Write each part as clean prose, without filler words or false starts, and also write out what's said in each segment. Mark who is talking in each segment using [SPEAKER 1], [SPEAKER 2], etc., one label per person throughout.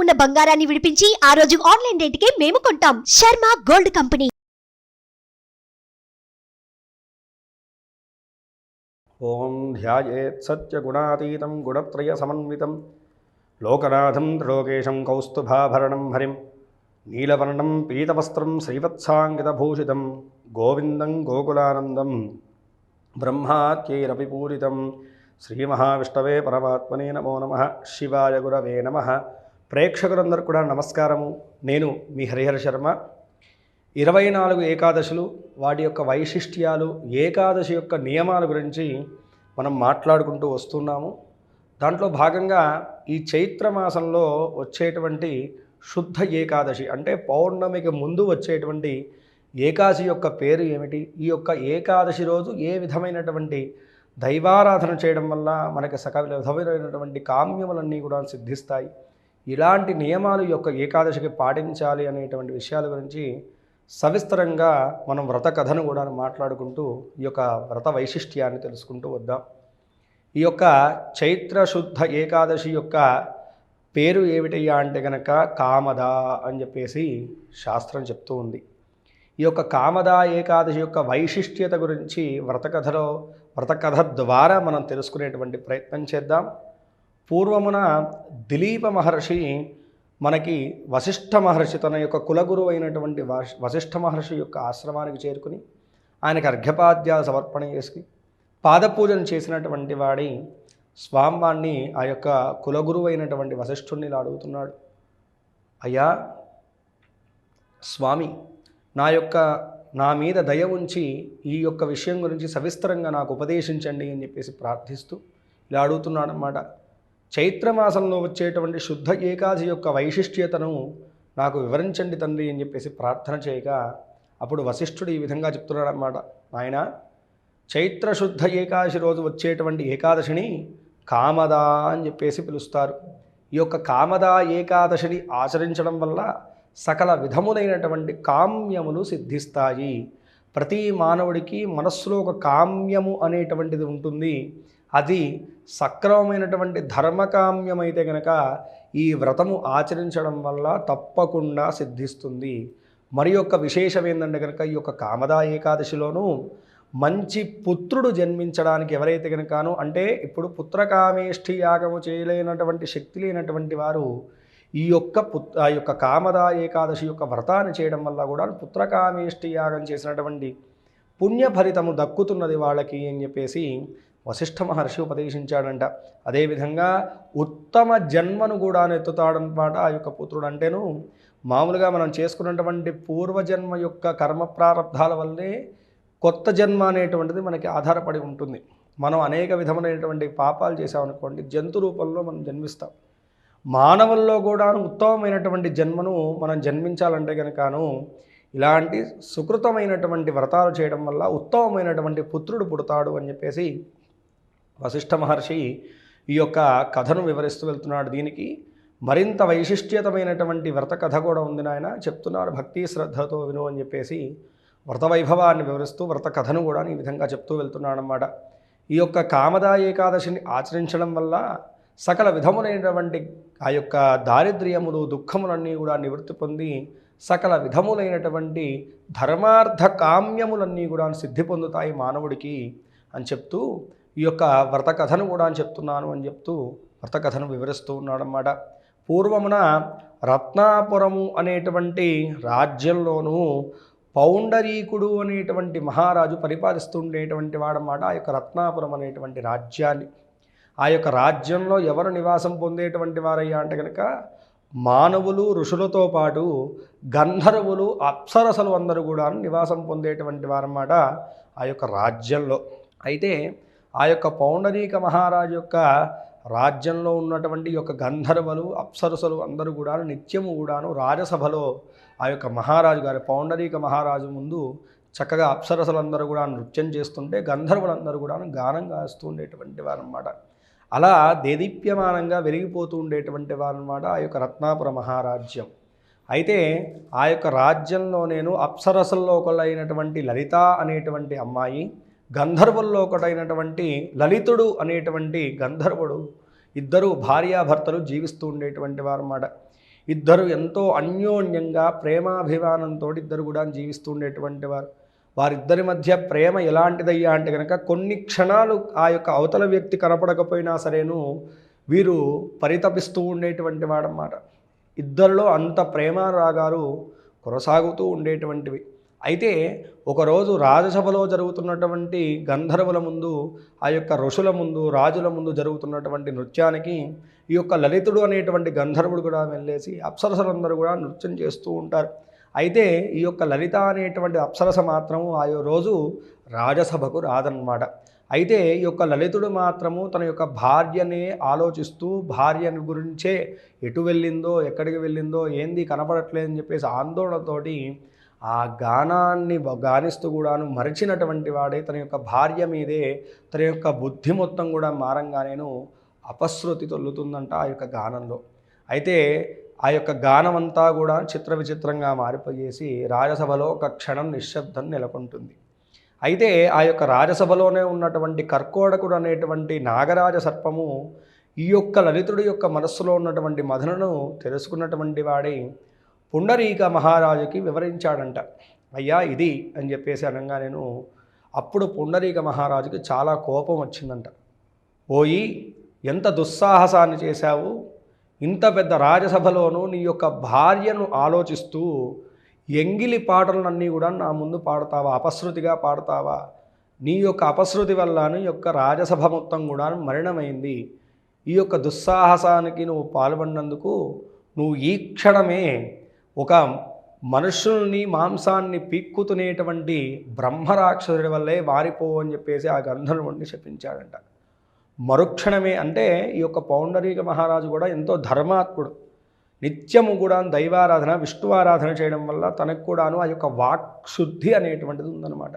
[SPEAKER 1] ఉన్న బంగారాన్ని విడిపించి ఆ రోజు ఆన్లైన్ రేటుకే మేము కొంటాం. Sharma gold company.
[SPEAKER 2] ఓం ధ్యాయేత్ సత్యగుణాతీతం గుణత్రయ సమన్వితం లోకనాథం త్రిలోకేశం కౌస్తుభాభరణం హరిం నీలవర్ణం పీతవస్త్రం శ్రీవత్సాంకితభూషితం గోవిందం గోకులానందం బ్రహ్మాత్యైరపి పూరితం శ్రీమహావిష్ణవే పరమాత్మనే నమో నమః. శివాయ గురవే నమః. ప్రేక్షకులందరూ కూడా నమస్కారము. నేను మీ హరిహర శర్మ. 24 ఏకాదశులు, వాటి యొక్క వైశిష్ట్యాలు, ఏకాదశి యొక్క నియమాల గురించి మనం మాట్లాడుకుంటూ వస్తున్నాము. దాంట్లో భాగంగా ఈ చైత్రమాసంలో వచ్చేటువంటి శుద్ధ ఏకాదశి అంటే పౌర్ణమికి ముందు వచ్చేటువంటి ఏకాదశి యొక్క పేరు ఏమిటి, ఈ యొక్క ఏకాదశి రోజు ఏ విధమైనటువంటి దైవారాధన చేయడం వల్ల మనకి సకల విధమైనటువంటి కామ్యములన్నీ కూడా సిద్ధిస్తాయి, ఇలాంటి నియమాలు ఈ యొక్క ఏకాదశికి పాటించాలి అనేటువంటి విషయాల గురించి సవిస్తరంగా మనం వ్రత కథను కూడా మాట్లాడుకుంటూ ఈ యొక్క వ్రత వైశిష్ట్యాన్ని తెలుసుకుంటూ వద్దాం. ఈ యొక్క చైత్ర శుద్ధ ఏకాదశి యొక్క పేరు ఏమిటయ్యా అంటే కనుక కామద అని చెప్పేసి శాస్త్రం చెప్తూ ఉంది. ఈ యొక్క కామద ఏకాదశి యొక్క వైశిష్ట్యత గురించి వ్రత కథ ద్వారా మనం తెలుసుకునేటువంటి ప్రయత్నం చేద్దాం. పూర్వమున దిలీప మహర్షి మనకి వశిష్ఠ మహర్షి తన యొక్క కులగురువు అయినటువంటి వశిష్ఠ మహర్షి యొక్క ఆశ్రమానికి చేరుకుని ఆయనకు అర్ఘ్యపాద్యాలు సమర్పణ చేసి పాదపూజను చేసినటువంటి వాడి స్వామివాణ్ణి ఆ యొక్క కులగురువు అయినటువంటి వశిష్ఠుణ్ణి ఇలా అడుగుతున్నాడు, అయ్యా స్వామి, నా మీద దయ ఉంచి ఈ యొక్క విషయం గురించి సవిస్తరంగా నాకు ఉపదేశించండి అని చెప్పేసి ప్రార్థిస్తూ ఇలా అడుగుతున్నాడు అన్నమాట. చైత్రమాసంలో వచ్చేటువంటి శుద్ధ ఏకాదశి యొక్క వైశిష్ట్యతను నాకు వివరించండి తండ్రి అని చెప్పేసి ప్రార్థన చేయగా అప్పుడు వశిష్ఠుడు ఈ విధంగా చెప్తున్నాడు అన్నమాట, నాయన, చైత్ర శుద్ధ ఏకాదశి రోజు వచ్చేటువంటి ఏకాదశిని కామద అని చెప్పేసి పిలుస్తారు. ఈ యొక్క కామద ఏకాదశిని ఆచరించడం వల్ల సకల విధములైనటువంటి కామ్యములు సిద్ధిస్తాయి. ప్రతి మానవుడికి మనస్సులో ఒక కామ్యము అనేటువంటిది ఉంటుంది. అది సక్రమమైనటువంటి ధర్మకామ్యమైతే కనుక ఈ వ్రతము ఆచరించడం వల్ల తప్పకుండా సిద్ధిస్తుంది. మరి యొక్క విశేషం ఏంటంటే కనుక ఈ యొక్క కామద ఏకాదశిలోనూ మంచి పుత్రుడు జన్మించడానికి ఎవరైతే కనుకనో, అంటే ఇప్పుడు పుత్రకామేష్ఠి యాగము చేయలేనటువంటి శక్తి లేనటువంటి వారు ఈ యొక్క కామద ఏకాదశి యొక్క వ్రతాన్ని చేయడం వల్ల కూడా పుత్రకామేష్ఠి యాగం చేసినటువంటి పుణ్యఫలితము దక్కుతున్నది వాళ్ళకి అని చెప్పేసి వశిష్ఠ మహర్షి ఉపదేశించాడంట. అదేవిధంగా ఉత్తమ జన్మను కూడా ఎత్తుతాడనమాట ఆ యొక్క పుత్రుడు. అంటేను మామూలుగా మనం చేసుకున్నటువంటి పూర్వజన్మ యొక్క కర్మ ప్రారంధాల వల్లే కొత్త జన్మ అనేటువంటిది మనకి ఆధారపడి ఉంటుంది. మనం అనేక విధమైనటువంటి పాపాలు చేసామనుకోండి, జంతు రూపంలో మనం జన్మిస్తాం. మానవుల్లో కూడా ఉత్తమమైనటువంటి జన్మను మనం జన్మించాలంటే కనుకను ఇలాంటి సుకృతమైనటువంటి వ్రతాలు చేయడం వల్ల ఉత్తమమైనటువంటి పుత్రుడు పుడతాడు అని చెప్పేసి వశిష్ఠ మహర్షి ఈ యొక్క కథను వివరిస్తూ వెళ్తున్నాడు. దీనికి మరింత వైశిష్ట్యతమైనటువంటి వ్రత కథ కూడా ఉంది నాయన, చెప్తున్నాడు, భక్తి శ్రద్ధతో విను అని చెప్పేసి వ్రత వైభవాన్ని వివరిస్తూ వ్రత కథను కూడా ఈ విధంగా చెప్తూ వెళ్తున్నాడు అన్నమాట. ఈ యొక్క కామద ఏకాదశిని ఆచరించడం వల్ల సకల విధములైనటువంటి ఆ యొక్క దారిద్ర్యములు, దుఃఖములన్నీ కూడా నివృత్తి పొంది సకల విధములైనటువంటి ధర్మార్థ కామ్యములన్నీ కూడా సిద్ధి పొందుతాయి మానవుడికి అని చెప్తూ ఈ యొక్క వ్రత కథను కూడా చెప్తున్నాను అని చెప్తూ వ్రత కథను వివరిస్తూ ఉన్నాడన్నమాట. పూర్వమున రత్నాపురము అనేటువంటి రాజ్యంలోనూ పౌండరీకుడు అనేటువంటి మహారాజు పరిపాలిస్తుండేటువంటి వాడన్నమాట ఆ యొక్క రత్నాపురం అనేటువంటి రాజ్యాన్ని. ఆ యొక్క రాజ్యంలో ఎవరు నివాసం పొందేటువంటి వారయ్యా అంటే కనుక మానవులు, ఋషులతో పాటు గంధర్వులు, అప్సరసలు అందరూ కూడా నివాసం పొందేటువంటి వారన్నమాట ఆ యొక్క రాజ్యంలో. అయితే ఆ యొక్క పౌండరీక మహారాజు యొక్క రాజ్యంలో ఉన్నటువంటి యొక్క గంధర్వులు, అప్సరసలు అందరూ కూడా నిత్యము కూడాను రాజసభలో ఆ యొక్క మహారాజు గారి పౌండరీక మహారాజు ముందు చక్కగా అప్సరసలందరూ కూడా నృత్యం చేస్తుంటే గంధర్వులందరూ కూడా గానం గాస్తూ ఉండేటువంటి వారన్నమాట. అలా దేదీప్యమానంగా వెలిగిపోతూ ఉండేటువంటి వారన్నమాట ఆ యొక్క రత్నాపుర మహారాజ్యం. అయితే ఆ యొక్క రాజ్యంలో నేను అప్సరసల్లో ఒకళ్ళైనటువంటి లలిత అనేటువంటి అమ్మాయి, గంధర్వుల్లో ఒకటైనటువంటి లలితుడు అనేటువంటి గంధర్వుడు, ఇద్దరు భార్యాభర్తలు జీవిస్తూ ఉండేటువంటి వారన్నమాట. ఇద్దరు ఎంతో అన్యోన్యంగా ప్రేమాభిమానంతో ఇద్దరు కూడా జీవిస్తూ ఉండేటువంటి వారు. వారిద్దరి మధ్య ప్రేమ ఎలాంటిదయ్యా అంటే కనుక కొన్ని క్షణాలు ఆ యొక్క అవతల వ్యక్తి కనపడకపోయినా సరేను వీరు పరితపిస్తూ ఉండేటువంటి వాడన్నమాట. ఇద్దరిలో అంత ప్రేమ రాగాలు కొనసాగుతూ ఉండేటువంటివి. అయితే ఒకరోజు రాజసభలో జరుగుతున్నటువంటి గంధర్వుల ముందు, ఆ యొక్క ఋషుల ముందు, రాజుల ముందు జరుగుతున్నటువంటి నృత్యానికి ఈ యొక్క లలితుడు అనేటువంటి గంధర్వుడు కూడా వెళ్ళేసి అప్సరసలందరూ కూడా నృత్యం చేస్తూ ఉంటారు. అయితే ఈ యొక్క లలిత అనేటువంటి అప్సరస మాత్రము ఆ రోజు రాజసభకు రాదన్నమాట. అయితే ఈ యొక్క లలితుడు మాత్రము తన యొక్క భార్యనే ఆలోచిస్తూ భార్యని గురించే ఎటు వెళ్ళిందో, ఎక్కడికి వెళ్ళిందో, ఏంది కనపడట్లేదని చెప్పేసి ఆందోళనతోటి ఆ గానాన్ని గానిస్తూ కూడాను మరిచినటువంటి వాడే తన యొక్క భార్య మీదే తన యొక్క బుద్ధి మొత్తం కూడా మారంగానేను అపశృతి తొల్లుతుందంట ఆ యొక్క గానంలో. అయితే ఆ యొక్క గానం అంతా కూడా చిత్ర విచిత్రంగా మారిపోయేసి రాజసభలో ఒక క్షణం నిశ్శబ్దం నెలకొంటుంది. అయితే ఆ యొక్క రాజసభలోనే ఉన్నటువంటి కర్కోడకుడు అనేటువంటి నాగరాజ సర్పము ఈ యొక్క లలితుడి యొక్క మనస్సులో ఉన్నటువంటి మదనను తెలుసుకున్నటువంటి వాడే పుండరీక మహారాజుకి వివరించాడంట. అయ్యా ఇది అని చెప్పేసి అనగా నేను అప్పుడు పుండరీక మహారాజుకి చాలా కోపం వచ్చిందంట. పోయి ఎంత దుస్సాహసాన్ని చేశావు, ఇంత పెద్ద రాజసభలోనూ నీ యొక్క భార్యను ఆలోచిస్తూ ఎంగిలి పాటలన్నీ కూడా నా ముందు పాడతావా, అపశృతిగా పాడతావా? నీ యొక్క అపశృతి వల్ల నీ యొక్క రాజసభ మొత్తం కూడా మరణమైంది. ఈ యొక్క దుస్సాహసానికి నువ్వు పాల్పడినందుకు నువ్వు ఈ క్షణమే ఒక మనుషుల్ని మాంసాన్ని పీక్కుతునేటువంటి బ్రహ్మరాక్షసుడి వల్లే వారిపో అని చెప్పేసి ఆ గంధర్వుడిని శపించాడంట. మరుక్షణమే అంటే ఈ యొక్క పౌండరీక మహారాజు కూడా ఎంతో ధర్మాత్ముడు. నిత్యము కూడా దైవారాధన, విష్ణువారాధన చేయడం వల్ల తనకు కూడాను ఆ యొక్క వాక్శుద్ధి అనేటువంటిది ఉందన్నమాట.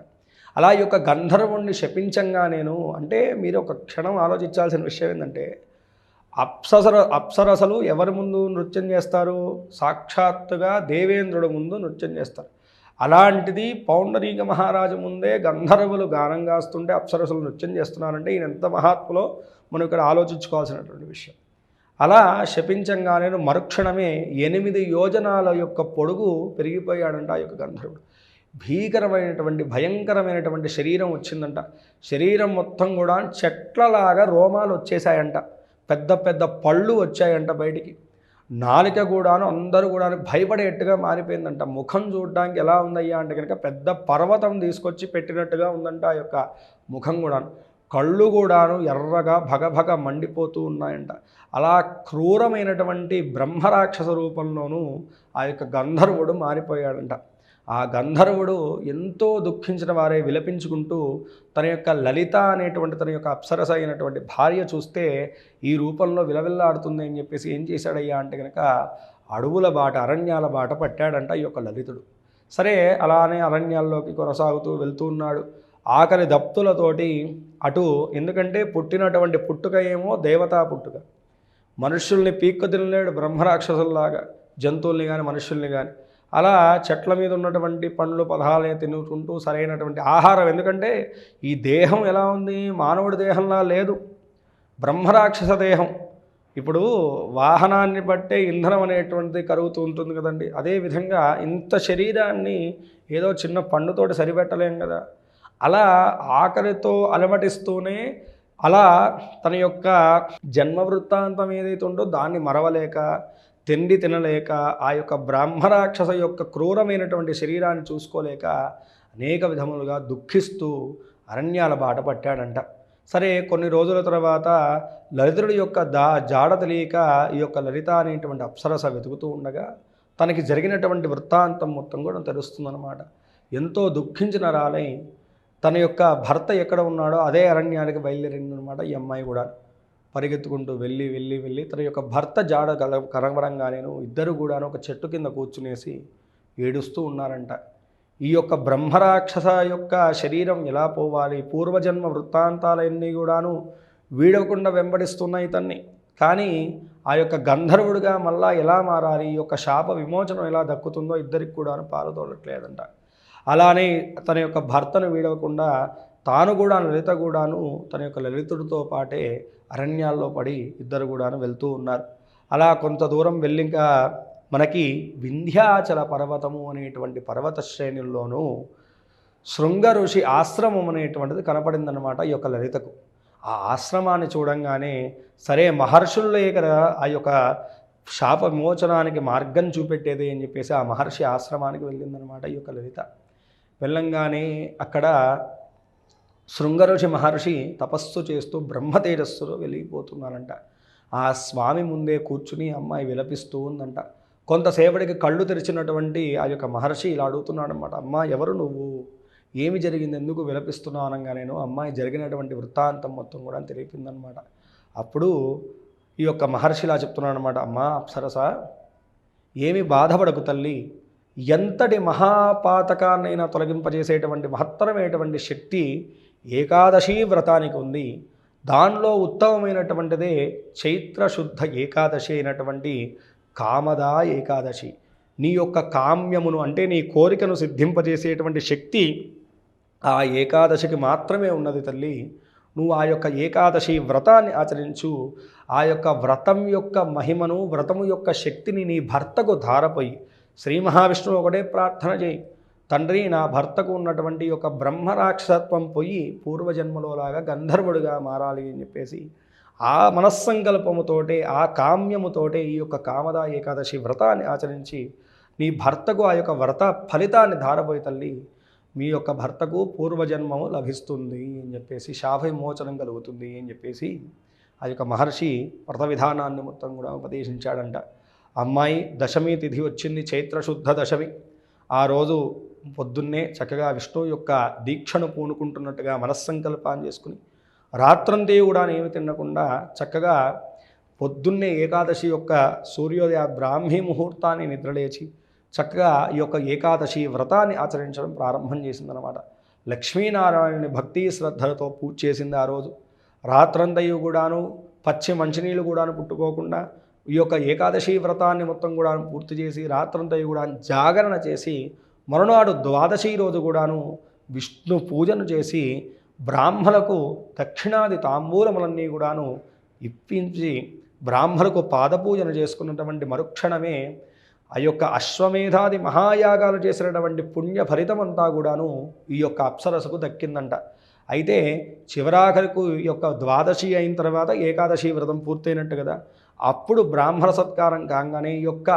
[SPEAKER 2] అలా ఈ యొక్క గంధర్వుణ్ణి శపించంగా నేను అంటే మీరు ఒక క్షణం ఆలోచించాల్సిన విషయం ఏంటంటే అప్సరసలు ఎవరి ముందు నృత్యం చేస్తారు? సాక్షాత్తుగా దేవేంద్రుడు ముందు నృత్యం చేస్తారు. అలాంటిది పౌండరీక మహారాజు ముందే గంధర్వులు గానం గాస్తుంటే అప్సరసలు నృత్యం చేస్తున్నారంటే ఈయన ఎంత మహాత్ములో మనం ఇక్కడ ఆలోచించుకోవాల్సినటువంటి విషయం. అలా శపించంగానే మరుక్షణమే 8 యోజనాల యొక్క పొడుగు పెరిగిపోయాడంట ఆ యొక్క గంధర్వుడు. భీకరమైనటువంటి భయంకరమైనటువంటి శరీరం వచ్చిందంట. శరీరం మొత్తం కూడా చెట్లలాగా రోమాలు వచ్చేసాయంట. పెద్ద పెద్ద పళ్ళు వచ్చాయంట బయటికి. నాలిక కూడాను అందరూ కూడా భయపడేట్టుగా మారిపోయిందంట. ముఖం చూడడానికి ఎలా ఉందయ్యా అంటే కనుక పెద్ద పర్వతం తీసుకొచ్చి పెట్టినట్టుగా ఉందంట ఆ యొక్క ముఖం కూడాను. కళ్ళు కూడాను ఎర్రగా భగభగ మండిపోతూ ఉన్నాయంట. అలా క్రూరమైనటువంటి బ్రహ్మరాక్షస రూపంలోనూ ఆ యొక్క గంధర్వుడు మారిపోయాడంట. ఆ గంధర్వుడు ఎంతో దుఃఖించిన వారే విలపించుకుంటూ తన యొక్క లలిత అనేటువంటి తన యొక్క అప్సరస అయినటువంటి భార్య చూస్తే ఈ రూపంలో విలవిల్లాడుతుంది అని చెప్పేసి ఏం చేశాడయ్యా అంటే కనుక అడవుల బాట, అరణ్యాల బాట పట్టాడంట ఈ యొక్క లలితుడు. సరే అలానే అరణ్యాల్లోకి కొనసాగుతూ వెళ్తూ ఉన్నాడు. ఆకలి దప్తులతోటి అటు ఎందుకంటే పుట్టినటువంటి పుట్టుక ఏమో దేవతా పుట్టుక. మనుష్యుల్ని పీక్కు తినలేడు బ్రహ్మరాక్షసుల్లాగా, జంతువుల్ని కానీ మనుష్యుల్ని కానీ. అలా చెట్ల మీద ఉన్నటువంటి పండ్లు పదాలే తినుకుంటూ సరైనటువంటి ఆహారం, ఎందుకంటే ఈ దేహం ఎలా ఉంది, మానవుడి దేహంలా లేదు, బ్రహ్మరాక్షస దేహం. ఇప్పుడు వాహనాన్ని బట్టే ఇంధనం అనేటువంటిది కరుగుతూ ఉంటుంది కదండి. అదేవిధంగా ఇంత శరీరాన్ని ఏదో చిన్న పండుతోటి సరిపెట్టలేం కదా. అలా ఆకలితో అలమటిస్తూనే అలా తన యొక్క జన్మ వృత్తాంతం ఏదైతే ఉందో దాన్ని మరవలేక, తిండి తినలేక, ఆ యొక్క బ్రహ్మరాక్షస యొక్క క్రూరమైనటువంటి శరీరాన్ని చూసుకోలేక అనేక విధములుగా దుఃఖిస్తూ అరణ్యాల బాట పట్టాడంట. సరే కొన్ని రోజుల తర్వాత లలితుడి యొక్క జాడ తెలియక ఈ యొక్క లలిత అనేటువంటి అప్సరస వెతుకుతూ ఉండగా తనకి జరిగినటువంటి వృత్తాంతం మొత్తం కూడా తెలుస్తుందన్నమాట. ఎంతో దుఃఖించిన రాలై తన యొక్క భర్త ఎక్కడ ఉన్నాడో అదే అరణ్యానికి బయలుదేరిందనమాట ఈ అమ్మాయి కూడా. పరిగెత్తుకుంటూ వెళ్ళి తన యొక్క భర్త జాడ కనబడంగానేను ఇద్దరు కూడా ఒక చెట్టు కింద కూర్చునేసి ఏడుస్తూ ఉన్నారంట. ఈ యొక్క బ్రహ్మరాక్షస యొక్క శరీరం ఎలా పోవాలి, పూర్వజన్మ వృత్తాంతాలన్నీ కూడాను వీడకుండా వెంబడిస్తున్నాయి ఇతన్ని. కానీ ఆ యొక్క గంధర్వుడిగా మళ్ళా ఎలా మారాలి, ఈ యొక్క శాప విమోచనం ఎలా దక్కుతుందో ఇద్దరికి కూడాను పాలుతోలట్లేదంట. అలానే తన యొక్క భర్తను వీడవకుండా తాను కూడా లలిత కూడాను తన యొక్క లలితుడితో పాటే అరణ్యాల్లో పడి ఇద్దరు కూడాను వెళ్తూ ఉన్నారు. అలా కొంత దూరం వెళ్ళి ఇంకా మనకి వింధ్యాచల పర్వతము అనేటువంటి పర్వత శ్రేణుల్లోనూ శృంగ ఋషి ఆశ్రమం అనేటువంటిది కనపడిందనమాట ఈ యొక్క లలితకు. ఆ ఆశ్రమాన్ని చూడంగానే సరే మహర్షులే కదా ఆ యొక్క శాప విమోచనానికి మార్గం చూపెట్టేది అని చెప్పేసి ఆ మహర్షి ఆశ్రమానికి వెళ్ళిందనమాట ఈ యొక్క లలిత. వెళ్ళంగానే అక్కడ శృంగఋషి మహర్షి తపస్సు చేస్తూ బ్రహ్మ తేజస్సులో వెలిగిపోతున్నానంట. ఆ స్వామి ముందే కూర్చుని అమ్మాయి విలపిస్తూ ఉందంట. కొంతసేపటికి కళ్ళు తెరిచినటువంటి ఆ యొక్క మహర్షి ఇలా అడుగుతున్నాడు అనమాట, అమ్మా ఎవరు నువ్వు, ఏమి జరిగింది, ఎందుకు విలపిస్తున్నావు అనగా నేను అమ్మాయి జరిగినటువంటి వృత్తాంతం మొత్తం కూడా తెలిపిందనమాట. అప్పుడు ఈ యొక్క మహర్షి ఇలా చెప్తున్నాడు అనమాట, అమ్మా అప్సరస ఏమి బాధపడకు తల్లి, ఎంతటి మహాపాతకాన్నైనా తొలగింపజేసేటువంటి మహత్తరమైనటువంటి శక్తి ఏకాదశి వ్రతానికి ఉంది. దానిలో ఉత్తమమైనటువంటిదే చైత్ర శుద్ధ ఏకాదశి అయినటువంటి కామదా ఏకాదశి. నీ యొక్క కామ్యమును అంటే నీ కోరికను సిద్ధింపజేసేటువంటి శక్తి ఆ ఏకాదశికి మాత్రమే ఉన్నది తల్లి. నువ్వు ఆ యొక్క ఏకాదశి వ్రతాన్ని ఆచరించు. ఆ యొక్క వ్రతం యొక్క మహిమను, వ్రతము యొక్క శక్తిని నీ భర్తకు ధారపోయి శ్రీ మహావిష్ణువు ఒకటే ప్రార్థన చేయి, తండ్రి నా భర్తకు ఉన్నటువంటి యొక్క బ్రహ్మరాక్షసత్వం పోయి పూర్వజన్మలోలాగా గంధర్వుడిగా మారాలి అని చెప్పేసి ఆ మనస్సంకల్పముతోటే ఆ కామ్యముతోటే ఈ యొక్క కామదా ఏకాదశి వ్రతాన్ని ఆచరించి నీ భర్తకు ఆ యొక్క వ్రత ఫలితాన్ని ధారపోయి తల్లి, మీ యొక్క భర్తకు పూర్వజన్మము లభిస్తుంది అని చెప్పేసి శాప విమోచనం కలుగుతుంది అని చెప్పేసి ఆ యొక్క మహర్షి వ్రత విధానాన్ని మొత్తం కూడా ఉపదేశించాడంట. అమ్మాయి దశమి తిథి వచ్చింది, చైత్రశుద్ధ దశమి. ఆ రోజు పొద్దున్నే చక్కగా విష్ణువు యొక్క దీక్షను పూనుకుంటున్నట్టుగా మనస్సంకల్పాన్ని చేసుకుని రాత్రంతే కూడా ఏమి తినకుండా చక్కగా పొద్దున్నే ఏకాదశి యొక్క సూర్యోదయ బ్రాహ్మీ ముహూర్తాన్ని నిద్రలేచి చక్కగా ఈ యొక్క ఏకాదశి వ్రతాన్ని ఆచరించడం ప్రారంభం చేసిందనమాట. లక్ష్మీనారాయణుని భక్తి శ్రద్ధలతో పూజ చేసింది. ఆ రోజు రాత్రంతయు కూడాను పచ్చి మంచినీళ్ళు కూడాను పుట్టుకోకుండా ఈ యొక్క ఏకాదశి వ్రతాన్ని మొత్తం కూడా పూర్తి చేసి రాత్రంతయు కూడా జాగరణ చేసి మరునాడు ద్వాదశి రోజు కూడాను విష్ణు పూజను చేసి బ్రాహ్మణులకు దక్షిణాది తాంబూలములన్నీ కూడాను ఇప్పించి బ్రాహ్మణులకు పాదపూజన చేసుకున్నటువంటి మరుక్షణమే ఆ యొక్క అశ్వమేధాది మహాయాగాలు చేసినటువంటి పుణ్య ఫలితమంతా కూడాను ఈ యొక్క అప్సరసకు దక్కిందంట. అయితే చివరాఖరికి ఈ యొక్క ద్వాదశి అయిన తర్వాత ఏకాదశి వ్రతం పూర్తయినట్టు కదా, అప్పుడు బ్రాహ్మణ సత్కారం కాగానే ఈ యొక్క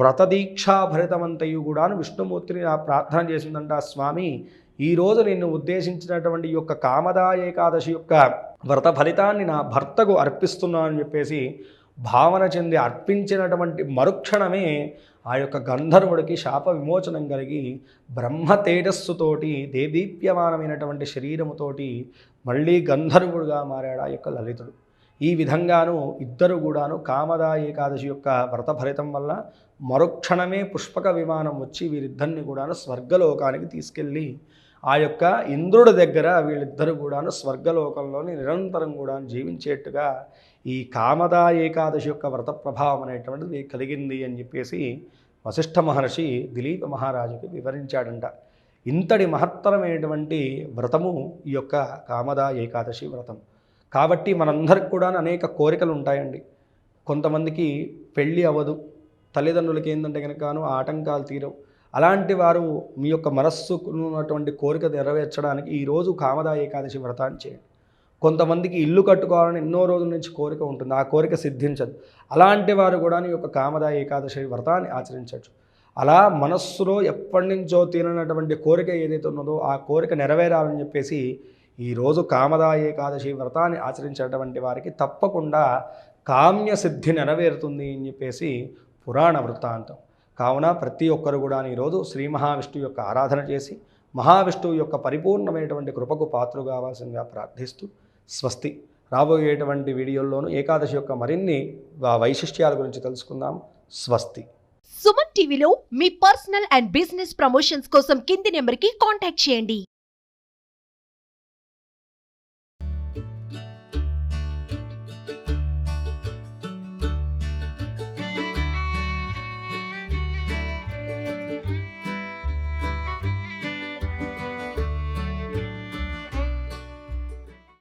[SPEAKER 2] వ్రతదీక్షా భరితమంతయు కూడాను విష్ణుమూర్తిని ప్రార్థన చేసిందంట, స్వామి ఈరోజు నిన్ను ఉద్దేశించినటువంటి ఈ యొక్క కామదా ఏకాదశి యొక్క వ్రత ఫలితాన్ని నా భర్తకు అర్పిస్తున్నానని చెప్పేసి భావన చెంది అర్పించినటువంటి మరుక్షణమే ఆ యొక్క గంధర్వుడికి శాప విమోచనం కలిగి బ్రహ్మ తేజస్సుతోటి దేదీప్యమానమైనటువంటి శరీరముతోటి మళ్ళీ గంధర్వుడుగా మారాడు ఆ యొక్క లలితుడు. ఈ విధంగాను ఇద్దరు కూడాను కామదా ఏకాదశి యొక్క వ్రత ఫలితం వల్ల మరుక్షణమే పుష్పక విమానం వచ్చి వీరిద్దరిని కూడాను స్వర్గలోకానికి తీసుకెళ్ళి ఆ యొక్క ఇంద్రుడి దగ్గర వీళ్ళిద్దరు కూడాను స్వర్గలోకంలోని నిరంతరం కూడా జీవించేట్టుగా ఈ కామదా ఏకాదశి యొక్క వ్రత ప్రభావం అనేటువంటిది కలిగింది అని చెప్పేసి వశిష్ఠ మహర్షి దిలీప మహారాజుకి వివరించాడంట. ఇంతటి మహత్తరమైనటువంటి వ్రతము ఈ యొక్క కామదా ఏకాదశి వ్రతం. కాబట్టి మనందరికి కూడా అనేక కోరికలు ఉంటాయండి. కొంతమందికి పెళ్ళి అవ్వదు, తల్లిదండ్రులకి ఏంటంటే కనుకను ఆటంకాలు తీరవు. అలాంటి వారు మీ యొక్క మనస్సుకు ఉన్నటువంటి కోరిక నెరవేర్చడానికి ఈరోజు కామదా ఏకాదశి వ్రతాన్ని చేయండి. కొంతమందికి ఇల్లు కట్టుకోవాలని ఎన్నో రోజుల నుంచి కోరిక ఉంటుంది, ఆ కోరిక సిద్ధించదు. అలాంటి వారు కూడా ఈ యొక్క కామదా ఏకాదశి వ్రతాన్ని ఆచరించవచ్చు. అలా మనస్సులో ఎప్పటి నుంచో తీరనటువంటి కోరిక ఏదైతే ఉన్నదో ఆ కోరిక నెరవేరాలని చెప్పేసి ఈరోజు కామదా ఏకాదశి వ్రతాన్ని ఆచరించేటువంటి వారికి తప్పకుండా కామ్య సిద్ధి నెరవేరుతుంది అని చెప్పేసి పురాణ వృత్తాంతం. కావున ప్రతి ఒక్కరు కూడా ఈరోజు శ్రీ మహావిష్ణువు యొక్క ఆరాధన చేసి మహావిష్ణువు యొక్క పరిపూర్ణమైనటువంటి కృపకు పాత్ర కావాల్సిందిగా ప్రార్థిస్తూ స్వస్తి. రాబోయేటువంటి వీడియోల్లోనూ ఏకాదశి యొక్క మరిన్ని వైశిష్ట్యాల గురించి తెలుసుకుందాం. స్వస్తి.
[SPEAKER 1] సుమన్ టీవీలో మీ పర్సనల్ అండ్ బిజినెస్ ప్రమోషన్స్ కోసం కింది నెంబర్కి కాంటాక్ట్ చేయండి.